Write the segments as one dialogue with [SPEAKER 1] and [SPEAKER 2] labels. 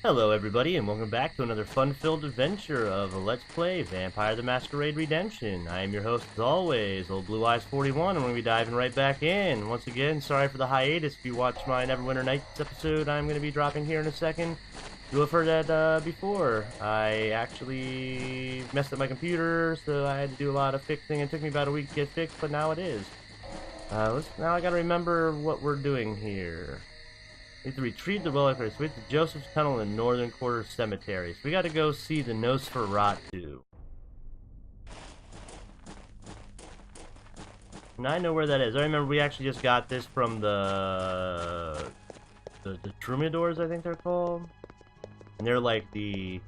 [SPEAKER 1] Hello everybody and welcome back to another fun-filled adventure of a Let's Play Vampire the Masquerade Redemption. I am your host as always, Old Blue Eyes 41, and we're going to be diving right back in. Once again, sorry for the hiatus. If you watched my Neverwinter Nights episode, I'm going to be dropping here in a second. You'll have heard that before. I actually messed up my computer, so I had to do a lot of fixing. It took me about a week to get fixed, but now it is. Now I got to remember what we're doing here. We have to retrieve the relic race. We have to Joseph's Tunnel in the northern quarter cemetery. So we got to go see the Nosferatu. And I know where that is. I remember we actually just got this from the Troubadours, I think they're called. And they're like the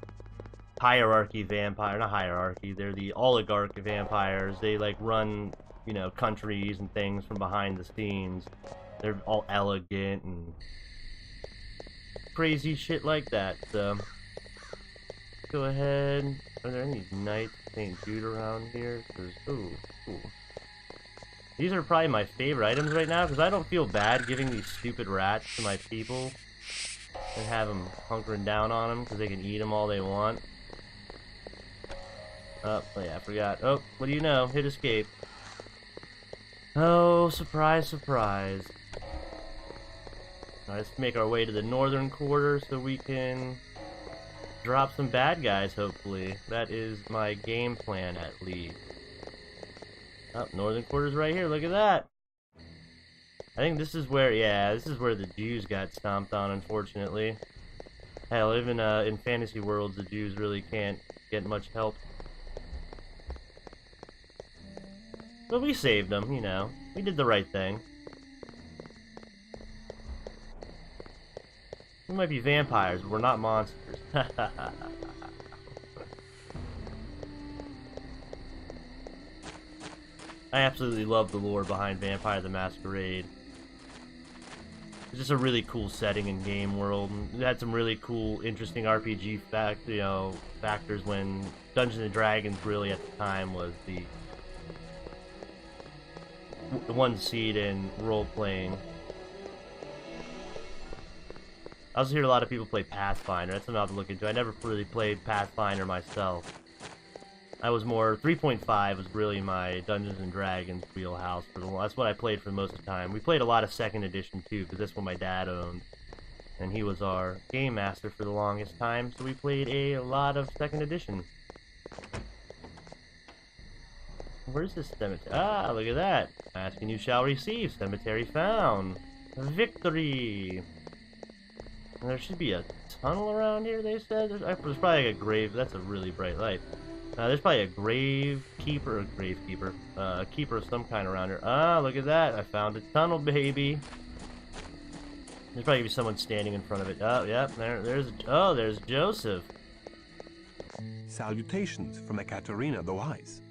[SPEAKER 1] hierarchy vampire, not hierarchy. They're the oligarch vampires. They like run, you know, countries and things from behind the scenes. They're all elegant and crazy shit like that. So go ahead. Are there any Knights of St. Jude around here? Ooh. These are probably my favorite items right now because I don't feel bad giving these stupid rats to my people and have them hunkering down on them because they can eat them all they want. Oh yeah, I forgot. Oh, what do you know? Hit escape. Oh, surprise, surprise. Let's make our way to the northern quarter so we can drop some bad guys, hopefully. That is my game plan, at least. Oh, northern quarter's right here, look at that! I think this is where, yeah, this is where the Jews got stomped on, unfortunately. Hell, even in fantasy worlds, the Jews really can't get much help. But we saved them, you know. We did the right thing. We might be vampires, but we're not monsters. I absolutely love the lore behind Vampire the Masquerade. It's just a really cool setting and game world. It had some really cool, interesting RPG factors when Dungeons and Dragons really at the time was the one seed in role-playing. I also hear a lot of people play Pathfinder. That's something I'll have to look into. I never really played Pathfinder myself. I was more 3.5 was really my Dungeons and Dragons wheelhouse that's what I played for most of the time. We played a lot of 2nd edition too, because that's what my dad owned, and he was our game master for the longest time. So we played a lot of 2nd edition. Where's this cemetery? Ah, look at that! Ask and you shall receive. Cemetery found. Victory. And there should be a tunnel around here, they said. There's probably like a grave. That's a really bright light. There's probably a keeper of some kind around here. Ah, look at that. I found a tunnel, baby. There's probably gonna be someone standing in front of it. Oh, yep. There's Joseph.
[SPEAKER 2] Salutations from Ekaterina the Wise.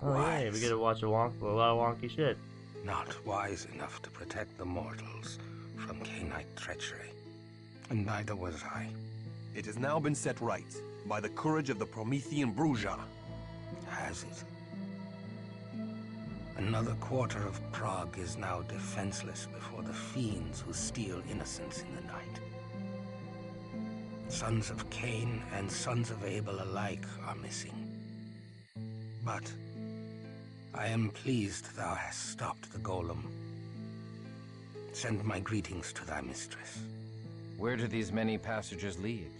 [SPEAKER 1] Oh, yeah, we get to watch a lot of wonky shit.
[SPEAKER 3] Not wise enough to protect the mortals from Cainite treachery. And neither was I.
[SPEAKER 2] It has now been set right by the courage of the Promethean Bruja.
[SPEAKER 3] Has it? Another quarter of Prague is now defenseless before the fiends who steal innocence in the night. Sons of Cain and sons of Abel alike are missing. But I am pleased thou hast stopped the golem. Send my greetings to thy mistress.
[SPEAKER 4] Where do these many passages lead?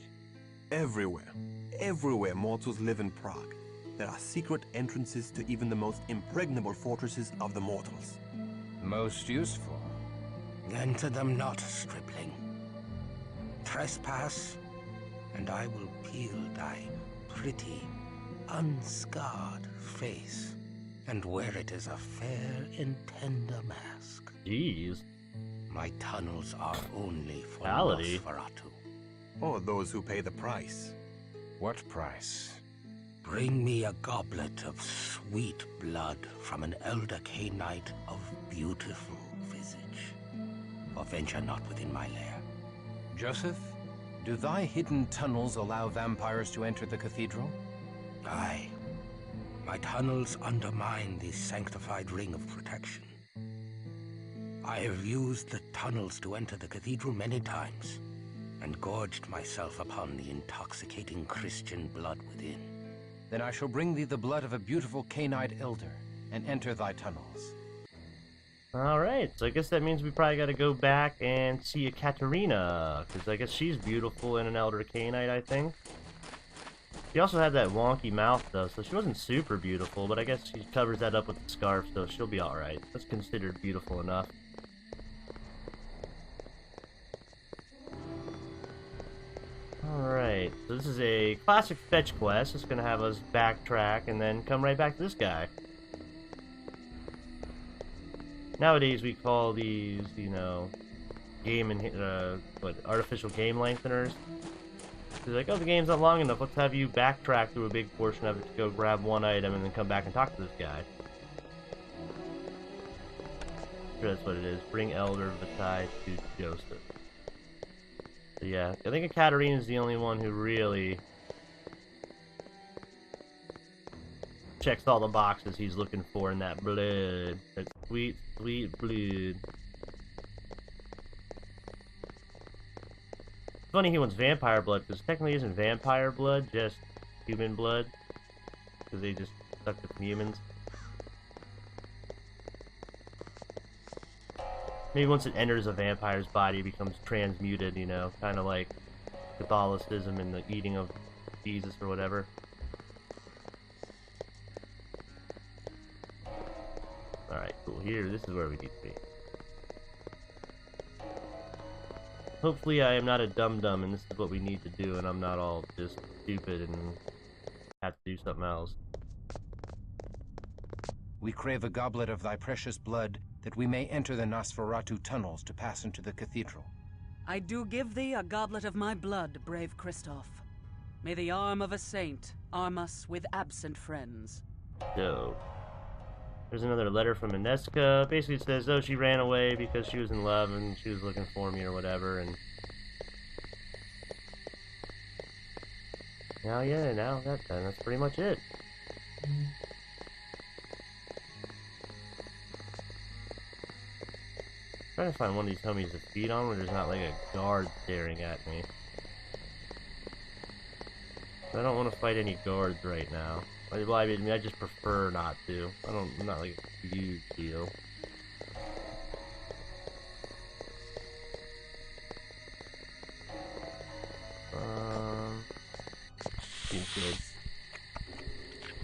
[SPEAKER 2] Everywhere. Everywhere mortals live in Prague. There are secret entrances to even the most impregnable fortresses of the mortals.
[SPEAKER 4] Most useful.
[SPEAKER 3] Enter them not, stripling. Trespass, and I will peel thy pretty, unscarred face, and wear it as a fair and tender mask.
[SPEAKER 1] Jeez.
[SPEAKER 3] My tunnels are only for
[SPEAKER 1] Reality.
[SPEAKER 3] Nosferatu.
[SPEAKER 2] Or those who pay the price.
[SPEAKER 4] What price?
[SPEAKER 3] Bring me a goblet of sweet blood from an elder Cainite of beautiful visage, or venture not within my lair.
[SPEAKER 4] Joseph, do thy hidden tunnels allow vampires to enter the cathedral?
[SPEAKER 3] Aye. My tunnels undermine the sanctified ring of protection. I have used the tunnels to enter the cathedral many times, and gorged myself upon the intoxicating Christian blood within.
[SPEAKER 4] Then I shall bring thee the blood of a beautiful Cainite elder, and enter thy tunnels.
[SPEAKER 1] Alright, so I guess that means we probably gotta go back and see Ekaterina, because I guess she's beautiful and an elder Cainite, I think. She also had that wonky mouth, though, so she wasn't super beautiful, but I guess she covers that up with the scarf, so she'll be alright. That's considered beautiful enough. Alright, so this is a classic fetch quest. It's gonna have us backtrack and then come right back to this guy. Nowadays we call these, you know, artificial game lengtheners. It's like, oh, the game's not long enough, let's have you backtrack through a big portion of it to go grab one item and then come back and talk to this guy. I'm sure that's what it is. Bring Elder Vitae to Joseph. So yeah, I think Ekaterina is the only one who really checks all the boxes he's looking for in that blood. That sweet, sweet blood. Funny he wants vampire blood, because technically isn't vampire blood just human blood? Because they just suck it from humans. Maybe once it enters a vampire's body, it becomes transmuted, you know, kind of like Catholicism and the eating of Jesus or whatever. Alright, cool. Here, this is where we need to be. Hopefully I am not a dum-dum and this is what we need to do and I'm not all just stupid and have to do something else.
[SPEAKER 4] We crave a goblet of thy precious blood, that we may enter the Nosferatu tunnels to pass into the cathedral.
[SPEAKER 5] I do give thee a goblet of my blood, brave Christof. May the arm of a saint arm us with absent friends.
[SPEAKER 1] So, there's another letter from Anezka. Basically it says, oh, she ran away because she was in love and she was looking for me or whatever, and now that's pretty much it. Trying to find one of these homies to feed on where there's not like a guard staring at me. I don't want to fight any guards right now. Well, I mean, I just prefer not to. I'm not like a huge deal. Seems good.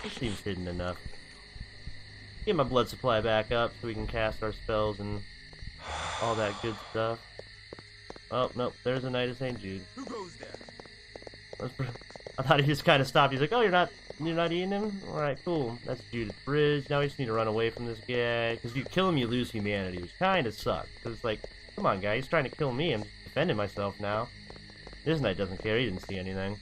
[SPEAKER 1] This seems hidden enough. Get my blood supply back up so we can cast our spells and all that good stuff. Oh, nope, there's a Knight of St. Jude.
[SPEAKER 2] Who goes there?
[SPEAKER 1] I thought he just kind of stopped. He's like, oh, you're not eating him? Alright, cool. That's Judith Bridge. Now we just need to run away from this guy. Because if you kill him, you lose humanity, which kind of sucks. Because it's like, come on, guy, he's trying to kill me. I'm just defending myself now. This knight doesn't care. He didn't see anything.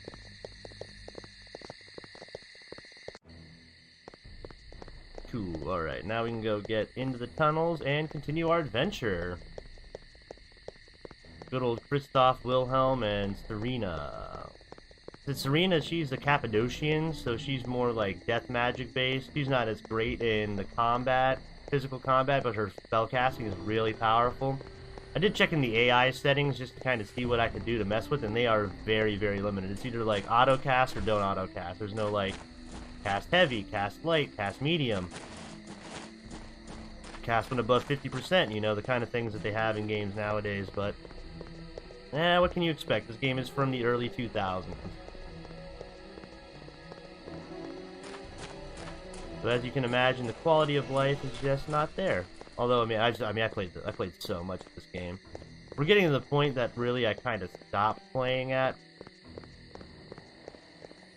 [SPEAKER 1] Cool, alright. Now we can go get into the tunnels and continue our adventure. Good old Christof, Wilhelm, and Serena. Serena, she's a Cappadocian, so she's more like death magic based. She's not as great in the combat, physical combat, but her spellcasting is really powerful. I did check in the AI settings just to kind of see what I could do to mess with, and they are very, very limited. It's either like auto cast or don't auto cast. There's no like cast heavy, cast light, cast medium, cast when above 50%, you know, the kind of things that they have in games nowadays, but what can you expect? This game is from the early 2000s. So as you can imagine, the quality of life is just not there. Although, I played so much of this game. We're getting to the point that really I kind of stopped playing at.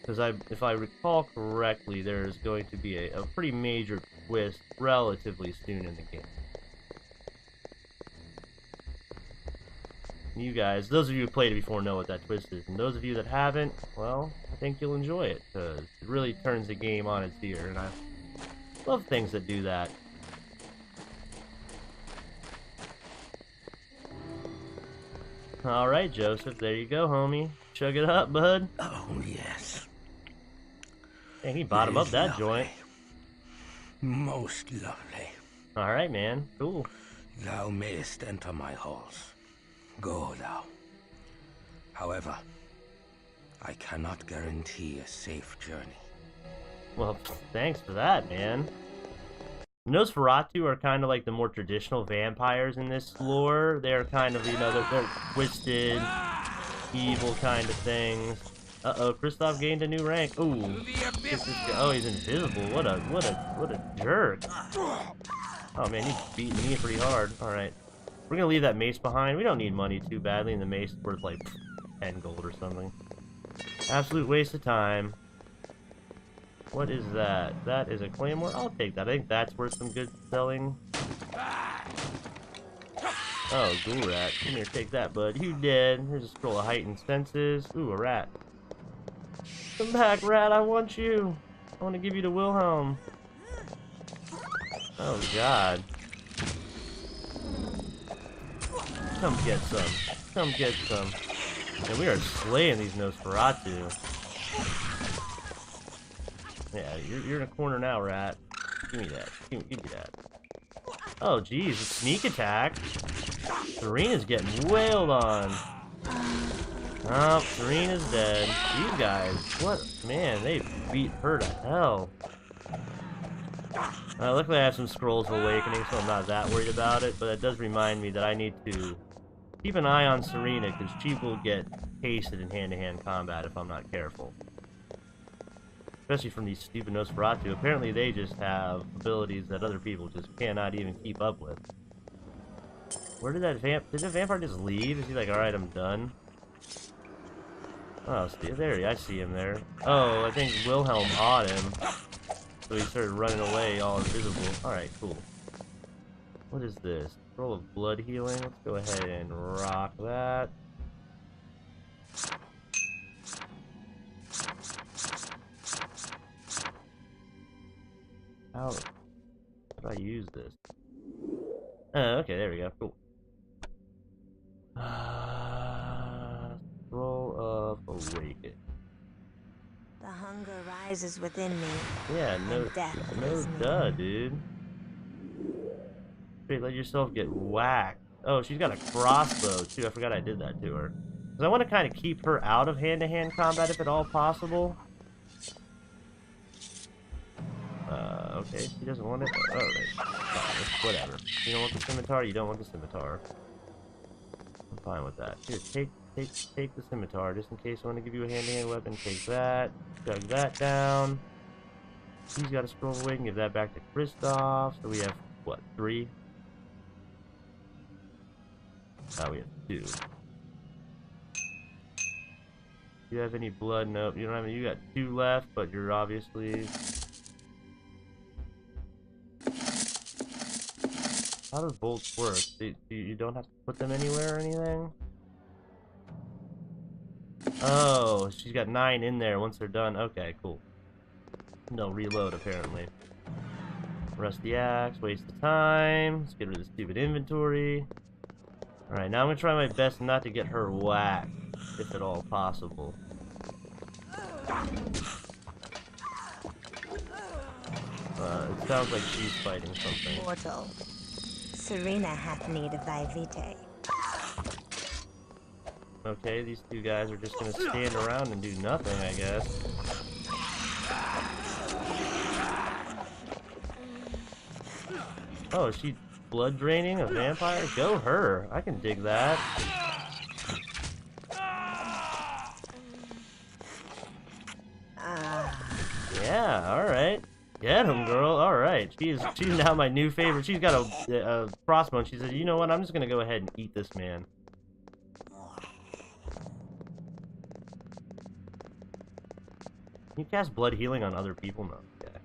[SPEAKER 1] Because if I recall correctly, there's going to be a pretty major twist relatively soon in the game. You guys, those of you who played it before know what that twist is. And those of you that haven't, well, I think you'll enjoy it. Because it really turns the game on its ear. And I love things that do that. Alright, Joseph, there you go, homie. Chug it up, bud.
[SPEAKER 3] Oh, yes.
[SPEAKER 1] Dang, he bottomed up that
[SPEAKER 3] lovely.
[SPEAKER 1] joint.
[SPEAKER 3] Most lovely.
[SPEAKER 1] Alright, man. Cool.
[SPEAKER 3] Thou mayest enter my halls. Go thou. However, I cannot guarantee a safe journey.
[SPEAKER 1] Well, thanks for that, man. Nosferatu are kind of like the more traditional vampires in this lore. They're kind of, you know, they're twisted, evil kind of things. Uh-oh, Christof gained a new rank. Ooh. Oh, he's invisible. What a jerk. Oh man, he's beating me pretty hard. Alright. We're gonna leave that mace behind. We don't need money too badly, and the mace is worth like 10 gold or something. Absolute waste of time. What is that? That is a claymore? I'll take that. I think that's worth some good selling. Oh, ghoul rat. Come here, take that, bud. You dead. Here's a scroll of heightened senses. Ooh, a rat. Come back, rat. I want you. I want to give you to Wilhelm. Oh, God. Come get some. Come get some. And we are slaying these Nosferatu. Yeah, you're in a corner now, rat. Give me that. Give me that. Oh, geez, a sneak attack. Serena's getting wailed on. Oh, Serena's dead. These guys, what? Man, they beat her to hell. Luckily I have some Scrolls of Awakening, so I'm not that worried about it, but that does remind me that I need to keep an eye on Serena, because she will get pasted in hand-to-hand combat if I'm not careful. Especially from these stupid Nosferatu. Apparently they just have abilities that other people just cannot even keep up with. Where did that did the vampire just leave? Is he like, alright, I'm done? Oh, there, I see him there. Oh, I think Wilhelm awed him. So he started running away all invisible. Alright, cool. What is this? Scroll of blood healing. Let's go ahead and rock that. How do I use this? Okay, there we go. Cool. Scroll of Awaken.
[SPEAKER 6] The hunger rises within me.
[SPEAKER 1] Yeah, no duh, dude. Straight let yourself get whacked. Oh, she's got a crossbow too. I forgot I did that to her. Because I want to kind of keep her out of hand-to-hand combat if at all possible. Okay, she doesn't want it. Alright. Whatever. You don't want the scimitar? You don't want the scimitar. I'm fine with that. Here, take the scimitar, just in case I want to give you a hand-to-hand weapon. Take that. Chug that down. He's got a scroll away. Give that back to Christof. So we have, what, 3? Oh, we have 2. Do you have any blood? Nope. You don't have any. You got 2 left, but you're obviously... How does bolts work? You don't have to put them anywhere or anything? Oh, she's got 9 in there once they're done. Okay, cool. No reload, apparently. Rusty axe, waste of time. Let's get rid of the stupid inventory. Alright, now I'm gonna try my best not to get her whacked, if at all possible. It sounds like she's fighting something.
[SPEAKER 6] Mortal. Serena hath need of thy vitae.
[SPEAKER 1] Okay, these 2 guys are just gonna stand around and do nothing, I guess. Oh, is she blood draining a vampire? Go her. I can dig that. Yeah, alright. Get him, girl. Alright. She's now my new favorite. She's got a crossbow, and she said, you know what? I'm just gonna go ahead and eat this man. Can you cast blood healing on other people? No. Okay.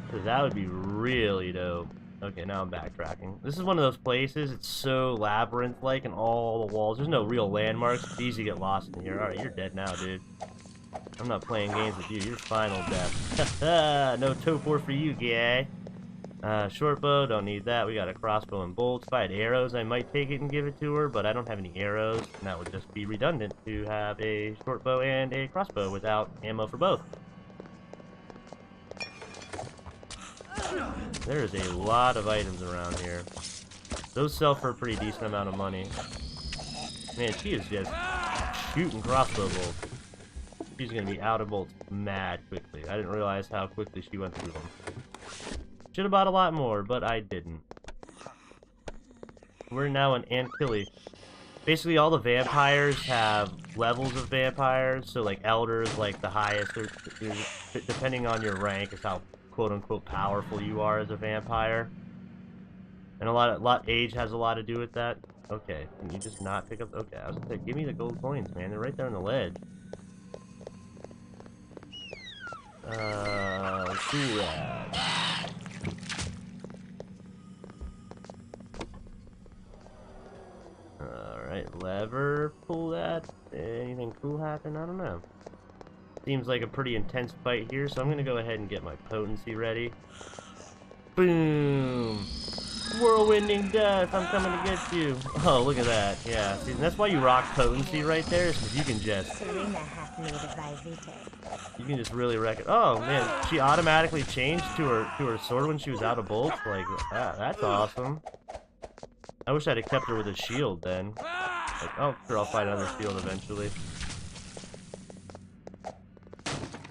[SPEAKER 1] Because that would be really dope. Okay, now I'm backtracking. This is one of those places, it's so labyrinth-like in all the walls. There's no real landmarks. It's easy to get lost in here. Alright, you're dead now, dude. I'm not playing games with you. You're final death. No topor for you, guy. Short bow, don't need that. We got a crossbow and bolts. If I had arrows, I might take it and give it to her, but I don't have any arrows, and that would just be redundant to have a short bow and a crossbow without ammo for both. There's a lot of items around here. Those sell for a pretty decent amount of money. Man, she is just shooting crossbow bolts. She's gonna be out of bolts mad quickly. I didn't realize how quickly she went through them. Should have bought a lot more, but I didn't. We're now in Antilly. Basically, all the vampires have levels of vampires. So, like, elders, like, the highest, depending on your rank, is how quote-unquote powerful you are as a vampire. And age has a lot to do with that. Okay, can you just not pick up? Okay, I was gonna say, give me the gold coins, man. They're right there on the ledge. Cool rad. Alright, lever, pull that. Anything cool happen? I don't know. Seems like a pretty intense fight here, so I'm gonna go ahead and get my potency ready. Boom! Whirlwinding death, I'm coming to get you. Oh, look at that. Yeah, see, that's why you rock potency right there, is because you can just...
[SPEAKER 6] Serena hath need of thy vitae.
[SPEAKER 1] You can just really wreck it. Oh, man, she automatically changed to her sword when she was out of bolts? Like, that's awesome. I wish I'd have kept her with a shield then. Like, oh, sure, I'll find another shield eventually.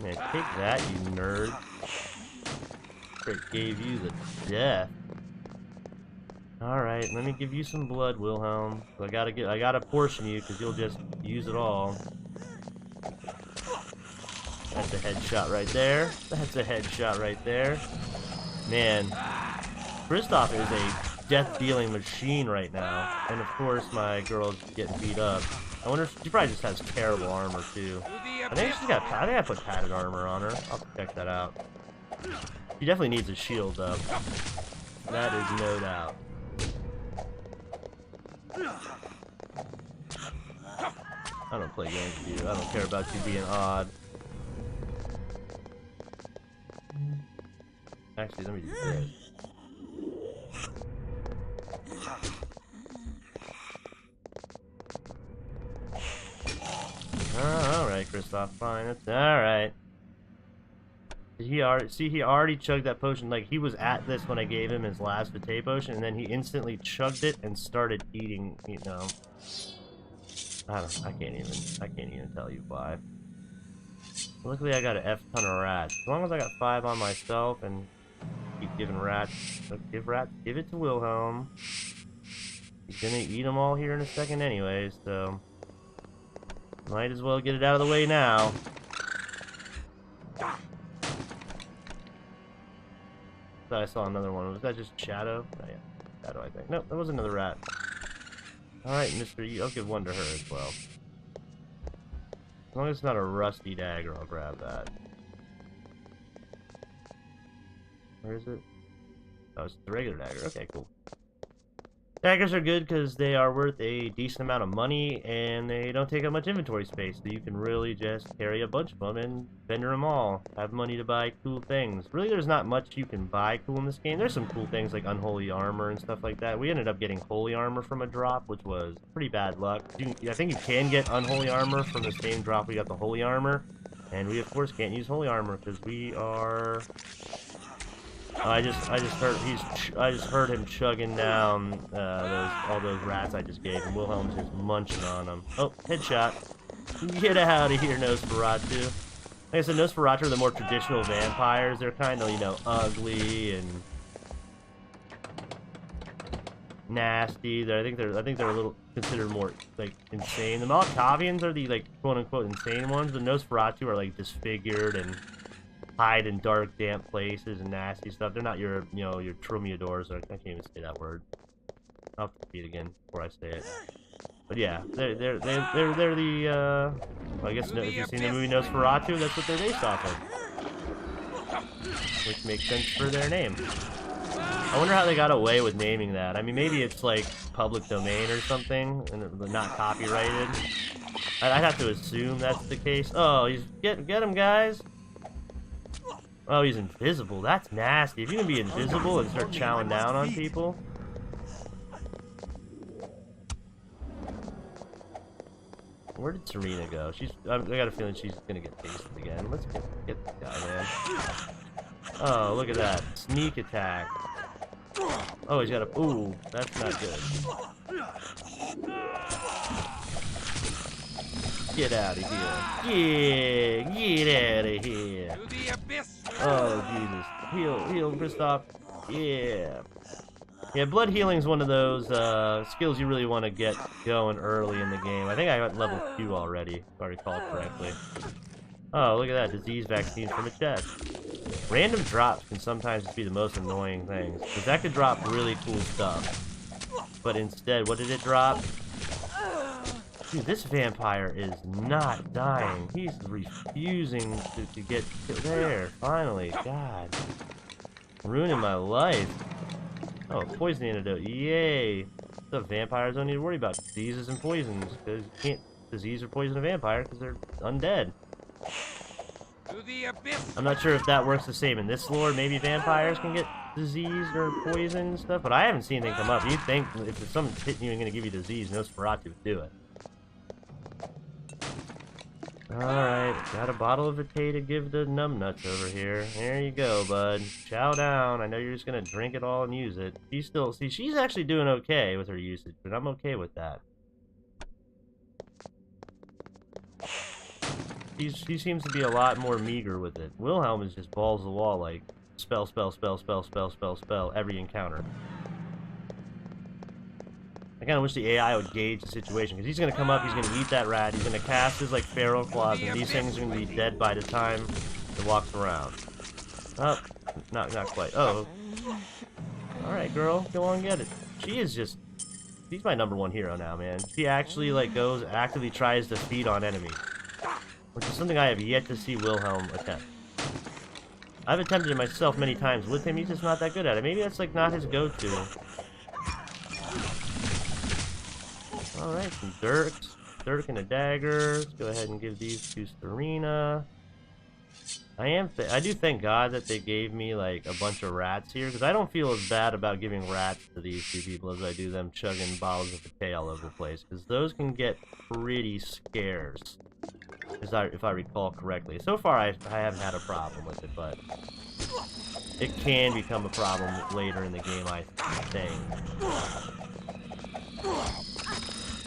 [SPEAKER 1] Man, take that, you nerd. Straight gave you the death. Alright, let me give you some blood, Wilhelm. So I gotta portion you, because you'll just use it all. That's a headshot right there. That's a headshot right there. Man, Christof is a death-dealing machine right now. And of course, my girl's getting beat up. I wonder if she probably just has terrible armor, too. I think I put padded armor on her. I'll have to check that out. She definitely needs a shield, though. That is no doubt. I don't play games with you. I don't care about you being odd. Actually, let me do this. Alright, Christof, fine. That's alright. He already chugged that potion. Like, he was at this when I gave him his last vitae potion, and then he instantly chugged it and started eating, you know. I can't even tell you why. Luckily, I got an F ton of rats. As long as I got 5 on myself and keep giving rats, give it to Wilhelm. He's gonna eat them all here in a second anyway, so might as well get it out of the way now. Thought I saw another one. Was that just Shadow? Oh, yeah. Shadow, I think. Nope, that was another rat. Alright, Mr. E. I'll give one to her as well. As long as it's not a rusty dagger, I'll grab that. Where is it? Oh, it's the regular dagger. Okay, cool. Daggers are good because they are worth a decent amount of money and they don't take up much inventory space, so you can really just carry a bunch of them and vendor them all. Have money to buy cool things. Really, there's not much you can buy cool in this game. There's some cool things like unholy armor and stuff like that. We ended up getting holy armor from a drop, which was pretty bad luck. I think you can get unholy armor from the same drop we got the holy armor, and we of course can't use holy armor because we are... I just heard him chugging down all those rats I just gave him. Wilhelm's just munching on them. Oh, headshot! Get out of here, Nosferatu. Like I said, Nosferatu are the more traditional vampires. They're kind of, you know, ugly and nasty. I think they're a little considered more like insane. The Malkavians are the like quote unquote insane ones. The Nosferatu are like disfigured and hide in dark, damp places and nasty stuff. They're not your, you know, your Tromiadors. I can't even say that word. I'll have to see it again before I say it. But yeah, they're the. I guess if you've seen the movie Nosferatu, that's what they're based off of, which makes sense for their name. I wonder how they got away with naming that. I mean, maybe it's like public domain or something, and not copyrighted. I'd have to assume that's the case. Oh, he's get him, guys. Oh, he's invisible. That's nasty. If you can be invisible and start chowing down on people. Where did Serena go? I got a feeling she's gonna get tasted again. Let's get this guy, man. Oh, look at that. Sneak attack. Oh, he's got a... Ooh, that's not good. Get out of here. Yeah, get out of here.
[SPEAKER 3] To the abyss.
[SPEAKER 1] Oh, Jesus. Heal, Christof. Yeah. Yeah, blood healing's one of those skills you really want to get going early in the game. I think I got level 2 already, if I recall correctly. Oh, look at that. Disease vaccine from a chest. Random drops can sometimes be the most annoying things, because that could drop really cool stuff. But instead, what did it drop? Dude, this vampire is not dying. He's refusing to get there. Finally, God. Ruining my life. Oh, poison antidote. Yay. The vampires don't need to worry about diseases and poisons, because you can't disease or poison a vampire because they're undead.
[SPEAKER 3] To the abyss.
[SPEAKER 1] I'm not sure if that works the same in this lore. Maybe vampires can get disease or poison and stuff, but I haven't seen anything come up. You'd think if something's hitting you and going to give you disease, Nosferatu would do it. Alright, got a bottle of Vitae to give the numbnuts over here. There you go, bud. Chow down. I know you're just gonna drink it all and use it. She's still, see, she's actually doing okay with her usage, but I'm okay with that. She seems to be a lot more meager with it. Wilhelm is just balls to the wall, like, spell, spell, spell, spell, spell, spell, spell, every encounter. I kind of wish the AI would gauge the situation, because he's going to come up, he's going to eat that rat, he's going to cast his, like, feral claws, and these things are going to be dead by the time it walks around. Oh, not quite. Oh. Alright, girl, go on and get it. She is just, she's my #1 hero now, man. She actually, like, actively tries to feed on enemies, which is something I have yet to see Wilhelm attempt. I've attempted it myself many times with him, he's just not that good at it. Maybe that's, like, not his go-to. Alright, some Dirk and a dagger. Let's go ahead and give these to Serena. I do thank God that they gave me, like, a bunch of rats here, because I don't feel as bad about giving rats to these two people as I do them chugging bottles of Vitae all over the place, because those can get pretty scarce, if I recall correctly. So far, I haven't had a problem with it, but it can become a problem later in the game, I think.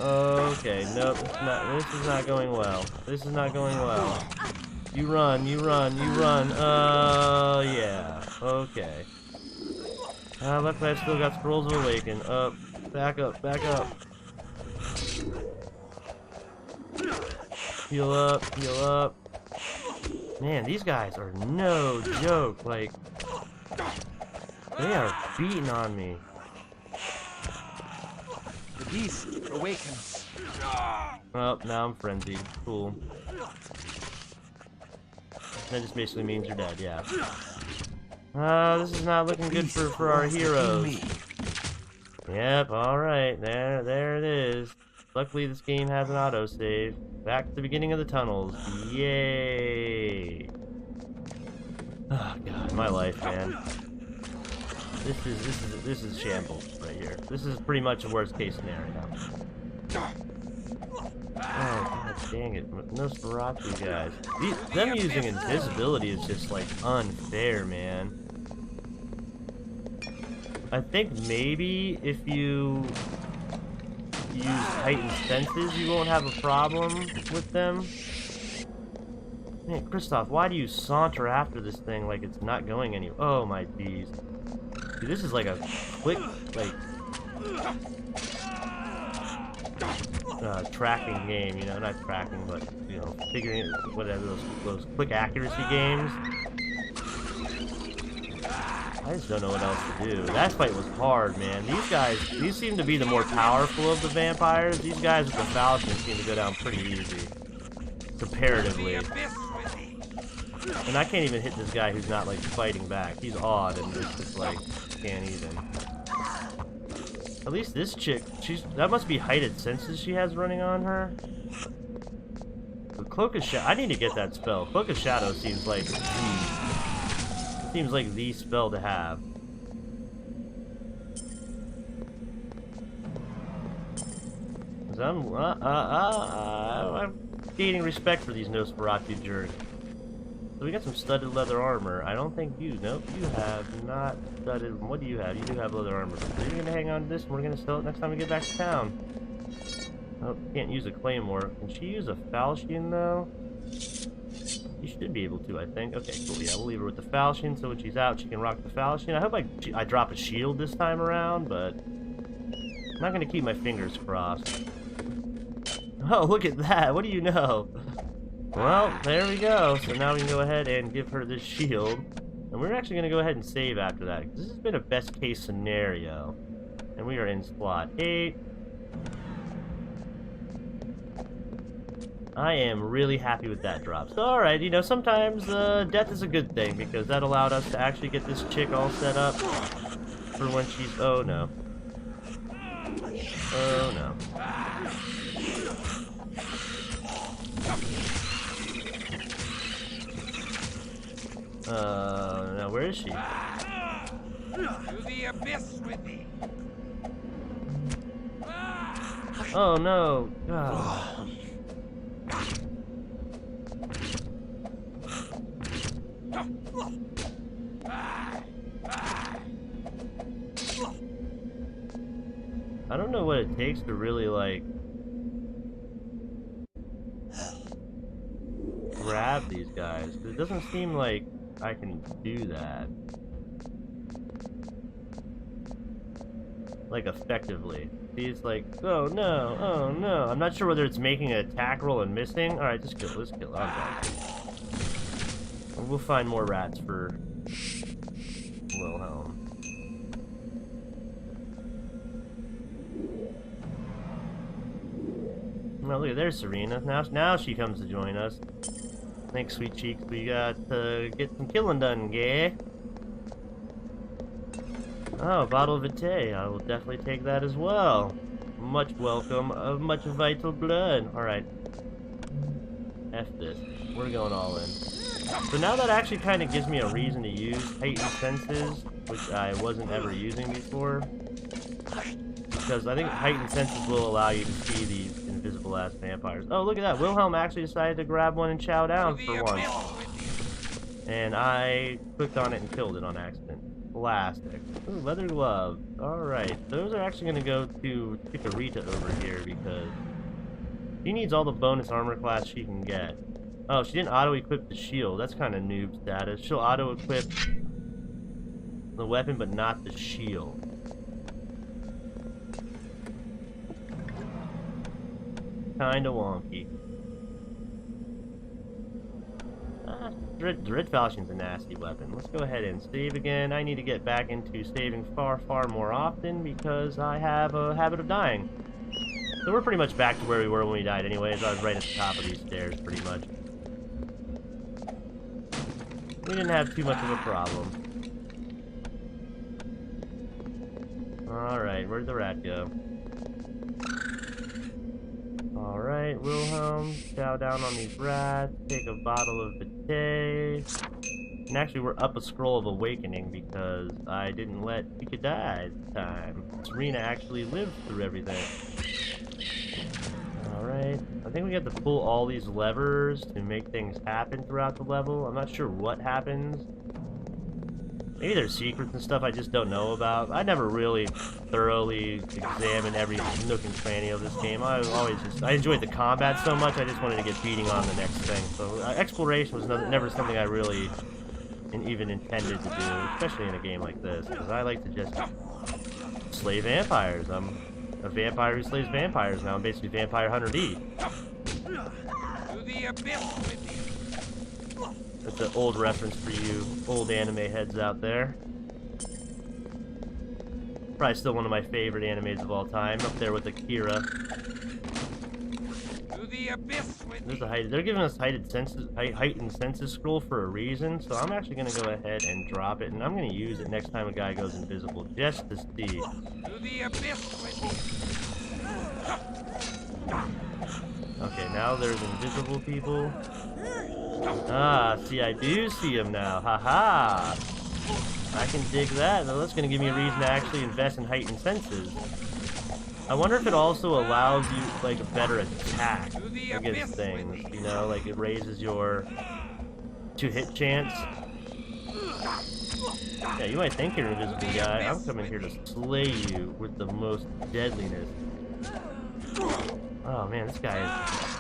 [SPEAKER 1] Okay, nope, this is not going well. This is not going well. You run, you run, you run. Yeah. Okay. Luckily I've still got Scrolls of Awaken. Back up, back up. Heal up, heal up. Man, these guys are no joke. Like, they are beating on me.
[SPEAKER 3] The beast awakens.
[SPEAKER 1] Oh, now I'm frenzied. Cool. That just basically means you're dead, yeah. This is not looking good for our heroes. Yep, alright. There it is. Luckily, this game has an autosave. Back to the beginning of the tunnels. Yay! Oh, God, my life, man. This is shambles right here. This is pretty much a worst case scenario. Oh, God dang it. Nosferatu guys. Them using invisibility is just, like, unfair, man. I think maybe if you use heightened senses, you won't have a problem with them. Man, Christof, why do you saunter after this thing like it's not going anywhere? Oh, my geez. Dude, this is like a quick, like, tracking game, you know, not tracking, but, you know, figuring, whatever, those quick accuracy games. I just don't know what else to do. That fight was hard, man. These seem to be the more powerful of the vampires. These guys with the falchions seem to go down pretty easy, comparatively. And I can't even hit this guy who's not, like, fighting back. He's odd, and it's just, like, can't even. At least this chick, that must be heightened senses she has running on her. The Cloak of Shadow, I need to get that spell. Cloak of Shadow seems like the spell to have. I'm gaining respect for these Nosferatu jerks. So we got some studded leather armor. I don't think you, nope, you have not studded. What do you have? You do have leather armor. So you're gonna hang on to this and we're gonna sell it next time we get back to town. Oh, can't use a claymore. Can she use a falchion though? She should be able to, I think. Okay, cool. Yeah, we'll leave her with the falchion, so when she's out, she can rock the falchion. I hope I drop a shield this time around, but I'm not gonna keep my fingers crossed. Oh, look at that! What do you know? Well, there we go. So now we can go ahead and give her this shield, and we're actually gonna go ahead and save after that, because this has been a best-case scenario, and we are in slot 8. I am really happy with that drop. So, alright, you know, sometimes death is a good thing, because that allowed us to actually get this chick all set up for when she's... Oh, no. Oh, no. Now where is she?
[SPEAKER 3] To the abyss with thee.
[SPEAKER 1] Oh, no. God. I don't know what it takes to really, like, grab these guys. It doesn't seem like I can do that. Like, effectively. See, it's like, oh no, oh no. I'm not sure whether it's making an attack roll and missing. Alright, just kill it, let's kill it. I'm done. And we'll find more rats for Wilhelm. Well, look, there's Serena. Now she comes to join us. Thanks, sweet cheeks. We got to get some killing done, yeah? Oh, a bottle of Vitae. I will definitely take that as well. Much welcome of much vital blood. Alright. F this. We're going all in. So now that actually kind of gives me a reason to use heightened senses, which I wasn't ever using before. Because I think heightened senses will allow you to see these invisible-ass vampires. Oh, look at that. Wilhelm actually decided to grab one and chow down for once. And I clicked on it and killed it on accident. Plastic. Ooh, leather glove. Alright. Those are actually going to go to Chikorita over here because she needs all the bonus armor class she can get. Oh, she didn't auto-equip the shield. That's kind of noob status. She'll auto-equip the weapon, but not the shield. Kinda wonky. Dread Falchion's a nasty weapon. Let's go ahead and save again. I need to get back into saving far, far more often because I have a habit of dying. So we're pretty much back to where we were when we died anyways. I was right at the top of these stairs, pretty much. We didn't have too much of a problem. Alright, where'd the rat go? Alright, Wilhelm, chow down on these rats, take a bottle of Vitae. And actually, we're up a scroll of awakening because I didn't let Pika die this time. Serena actually lived through everything. Alright, I think we have to pull all these levers to make things happen throughout the level. I'm not sure what happens. Maybe there's secrets and stuff I just don't know about. I never really thoroughly examined every nook and cranny of this game. I enjoyed the combat so much, I just wanted to get beating on the next thing. So exploration was never something I really even intended to do, especially in a game like this, because I like to just slay vampires. I'm a vampire who slays vampires now. I'm basically Vampire Hunter D.
[SPEAKER 3] To the abyss with thee.
[SPEAKER 1] That's an old reference for you old anime heads out there. Probably still one of my favorite animes of all time, up there with Akira.
[SPEAKER 3] To the abyss with
[SPEAKER 1] There's a they're giving us heightened senses scroll for a reason, so I'm actually going to go ahead and drop it, and I'm going to use it next time a guy goes invisible, just to see.
[SPEAKER 3] To the abyss with thee.
[SPEAKER 1] Okay, now there's invisible people. Ah, see, I do see him now. Haha! I can dig that. Now that's going to give me a reason to actually invest in heightened senses. I wonder if it also allows you, like, a better attack against things. You know, like it raises your to-hit chance. Yeah, you might think you're an invisible guy. I'm coming here to slay you with the most deadliness. Oh man, this guy is...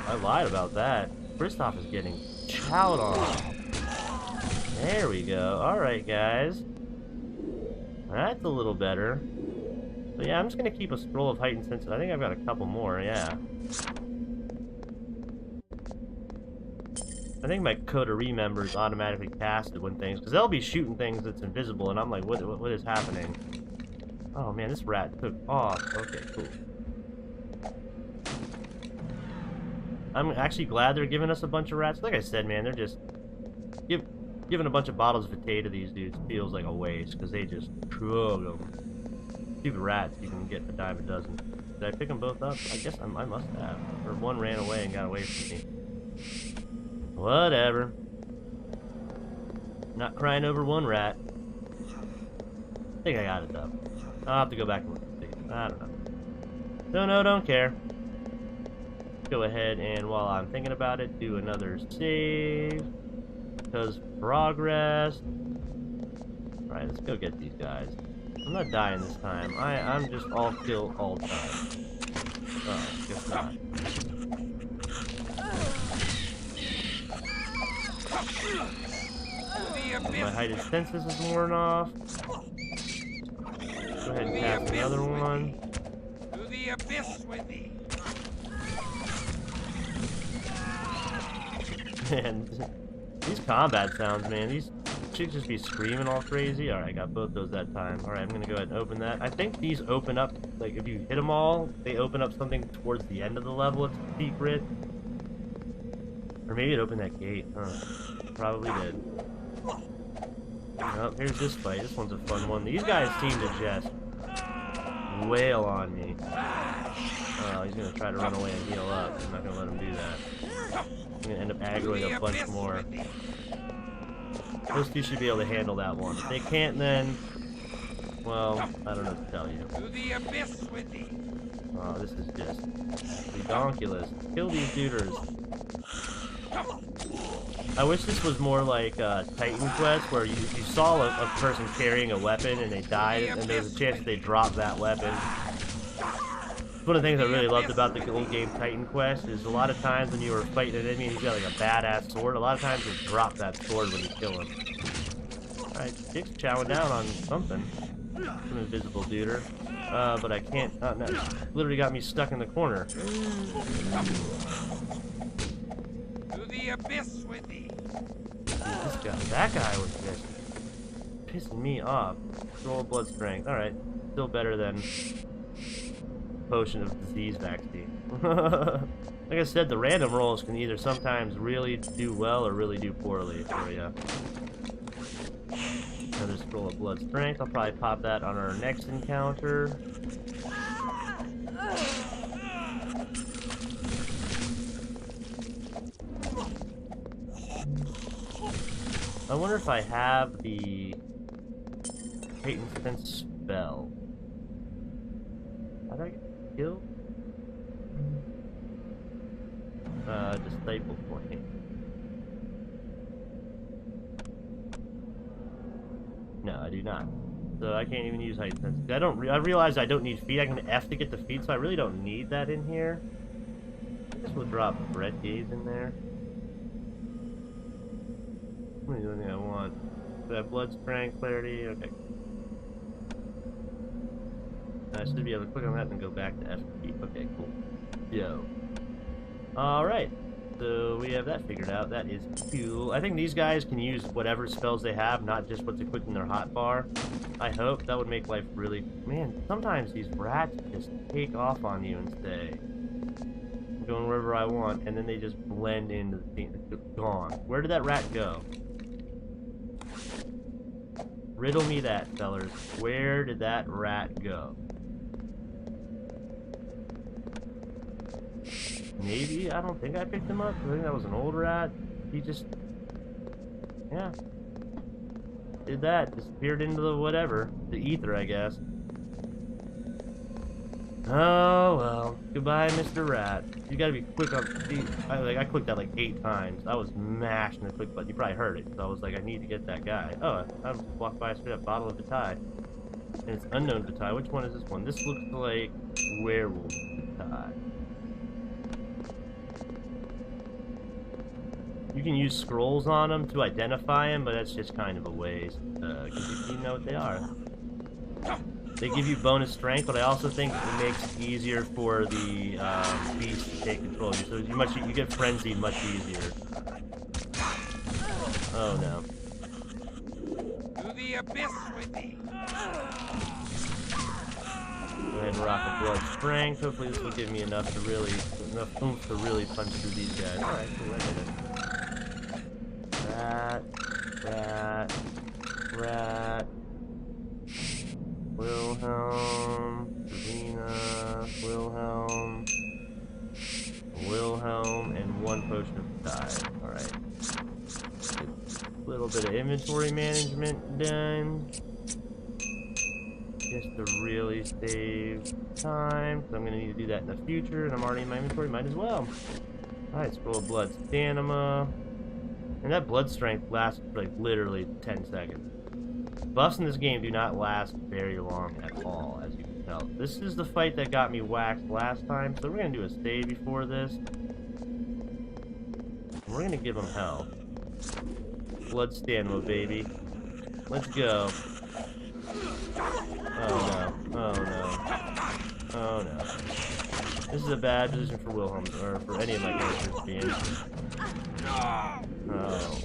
[SPEAKER 1] I lied about that. Christof is getting chowed on. There we go. Alright, guys. That's a little better. But yeah, I'm just gonna keep a scroll of heightened senses. I think I've got a couple more, yeah. I think my coterie members automatically cast it when things... Because they'll be shooting things that's invisible, and I'm like, what is happening? Oh man, this rat took off. Okay, cool. I'm actually glad they're giving us a bunch of rats. Like I said, man, they're just... Giving a bunch of bottles of potato to these dudes feels like a waste, because they just chug them. Stupid rats, you can get a dime a dozen. Did I pick them both up? I guess I must have. Or one ran away and got away from me. Whatever. Not crying over one rat. I think I got it, though. I'll have to go back and look at it. I don't know. Don't know, don't care. Go ahead and, while I'm thinking about it, do another save. Because progress. Alright, let's go get these guys. I'm not dying this time. I'm just all kill all the time. Oh, guess not. My heightened senses is worn off. Go ahead and cast another one.
[SPEAKER 3] To the abyss with thee.
[SPEAKER 1] And these combat sounds, man, these chicks just be screaming all crazy. Alright, got both those that time. Alright, I'm gonna go ahead and open that. I think these open up, like, if you hit them all, they open up something towards the end of the level. It's a secret. Or maybe it opened that gate. Huh. Probably did. Oh, here's this fight. This one's a fun one. These guys seem to just wail on me. Oh, he's gonna try to run away and heal up. I'm not gonna let him do that. I'm gonna end up aggroing a bunch more. Those two should be able to handle that one. If they can't, then... Well, I don't know what to tell you.
[SPEAKER 3] To the abyss with thee.
[SPEAKER 1] Oh, this is just redonkulous. Kill these duders. I wish this was more like Titan Quest, where you saw a person carrying a weapon and they died, and there was a chance that they dropped that weapon. One of the things I really loved about the old game Titan Quest is a lot of times when you were fighting an enemy and he's got like a badass sword, a lot of times you drop that sword when you kill him. Alright, Dick's chowing down on something. Some invisible duder. But I can't... no, literally got me stuck in the corner.
[SPEAKER 3] To the abyss with thee.
[SPEAKER 1] This guy, that guy was just pissing me off. Roll of blood strength. Alright, still better than potion of disease vaccine. Like I said, the random rolls can either sometimes really do well or really do poorly for you. Another scroll of blood strength. I'll probably pop that on our next encounter. I wonder if I have the heightened sense spell. How do I get killed? Disciple point. No, I do not. So I can't even use heightened sense. I realize I don't need feet. I can F to get the feet, so I really don't need that in here. I guess we'll drop bread gaze in there. What is the only thing I want? Do I have blood strength, clarity? Okay. I should be able to click on that and then go back to FP. Okay, cool. Yo. Alright. So we have that figured out. That is cool. I think these guys can use whatever spells they have, not just what's equipped in their hotbar. I hope that would make life really... Man, sometimes these rats just take off on you and stay. I'm going wherever I want, and then they just blend into the thing. Gone. Where did that rat go? Riddle me that, fellers. Where did that rat go? Maybe? I don't think I picked him up. I think that was an old rat. He just... Yeah. Did that. Disappeared into the whatever. The ether, I guess. Oh, well. Goodbye, Mr. Rat. You gotta be quick on... I clicked that like 8 times. I was mashing the click button. You probably heard it. So I was like, I need to get that guy. Oh, I walked by a straight up bottle of Vitae. And it's unknown Vitae. Which one is this one? This looks like werewolf Vitae. You can use scrolls on them to identify them, but that's just kind of a waste, because you know what they are. They give you bonus strength, but I also think it makes it easier for the beast to take control of you. So you get frenzied much easier. Oh no.
[SPEAKER 3] To the abyss with me.
[SPEAKER 1] Go ahead and rock a blood strength. Hopefully this will give me enough oomph to really punch through these guys. Alright, cool, I did it. Rat. Wilhelm, Serena, Wilhelm, and 1 potion of dive. Alright. A little bit of inventory management done. Just to really save time, because I'm going to need to do that in the future, and I'm already in my inventory, might as well. Alright, scroll of blood stamina. And that blood strength lasts like literally 10 seconds. Buffs in this game do not last very long at all, as you can tell. This is the fight that got me waxed last time, so we're going to do a save before this. We're going to give him hell. Blood stamina, baby. Let's go. Oh no. Oh no. Oh no. This is a bad position for Wilhelm, or for any of my characters to be in. Oh.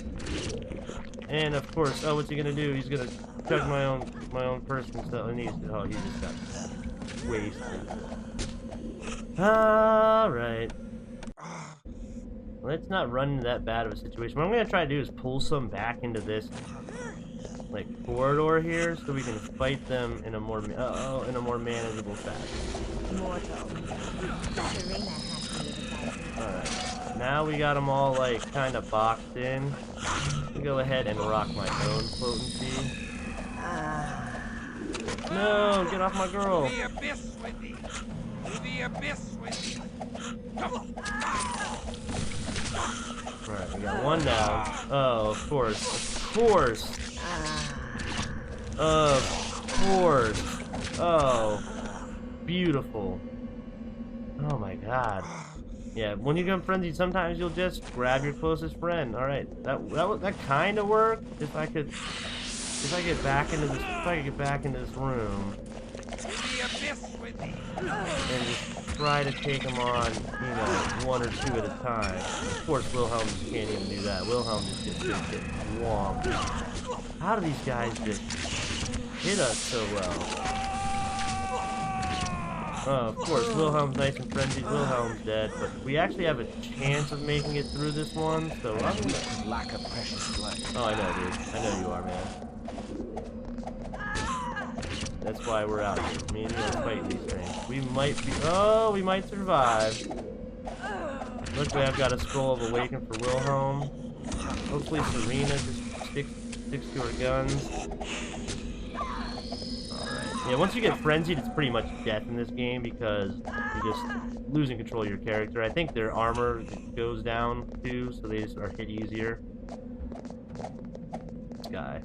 [SPEAKER 1] And of course, oh, what's he gonna do? He's gonna chug my own person stuff. And he just got wasted. Alright. Let's not run into that bad of a situation. What I'm gonna try to do is pull some back into this like corridor here, so we can fight them in a more manageable fashion. Alright. Now we got them all like kind of boxed in. I'll go ahead and rock my own potency. No, get off my girl.
[SPEAKER 3] To the abyss with me. To the abyss with me.
[SPEAKER 1] Alright, we got 1 down. Oh, of course. Of course. Of course. Oh, beautiful. Oh my god. Yeah, when you become frenzied, sometimes you'll just grab your closest friend. All right, that kind of worked. If I could get back into this room and just try to take them on, 1 or 2 at a time. Of course, Wilhelm just can't even do that. Wilhelm just gets whomped. How do these guys just hit us so well? Oh, of course, Wilhelm's nice and frenzied. Wilhelm's dead, but we actually have a chance of making it through this one, so I'm gonna...
[SPEAKER 4] Lack of precious blood.
[SPEAKER 1] Oh, I know, dude. I know you are, man. That's why we're out here. Me and you are fighting these things. We might be... Oh, we might survive. Luckily, I've got a scroll of awaken for Wilhelm. Hopefully, Serena just sticks to her guns. Yeah, once you get frenzied, it's pretty much death in this game because you're just losing control of your character. I think their armor goes down too, so they just are hit easier. This guy.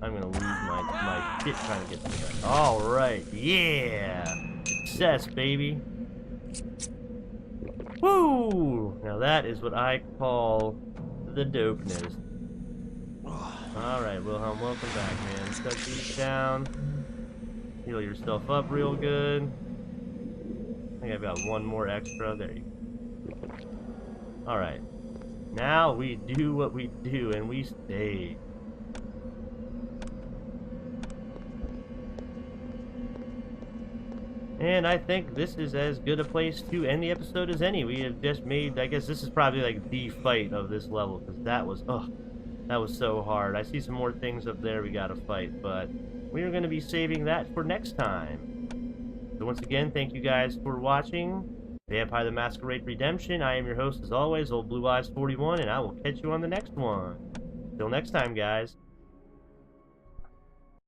[SPEAKER 1] I'm gonna lose my shit trying to get this guy. Alright, yeah! Success, baby! Woo! Now that is what I call the dopeness. Alright, Wilhelm, welcome back, man. Shut these down. Heal yourself up real good. I think I've got 1 more extra. There you go. Alright. Now we do what we do, and we stay. And I think this is as good a place to end the episode as any. We have just made, I guess this is probably like the fight of this level, because that was, that was so hard. I see some more things up there we gotta fight, but we are going to be saving that for next time. So once again, thank you guys for watching Vampire the Masquerade Redemption. I am your host, as always, Old Blue Eyes 41, and I will catch you on the next one. Till next time, guys.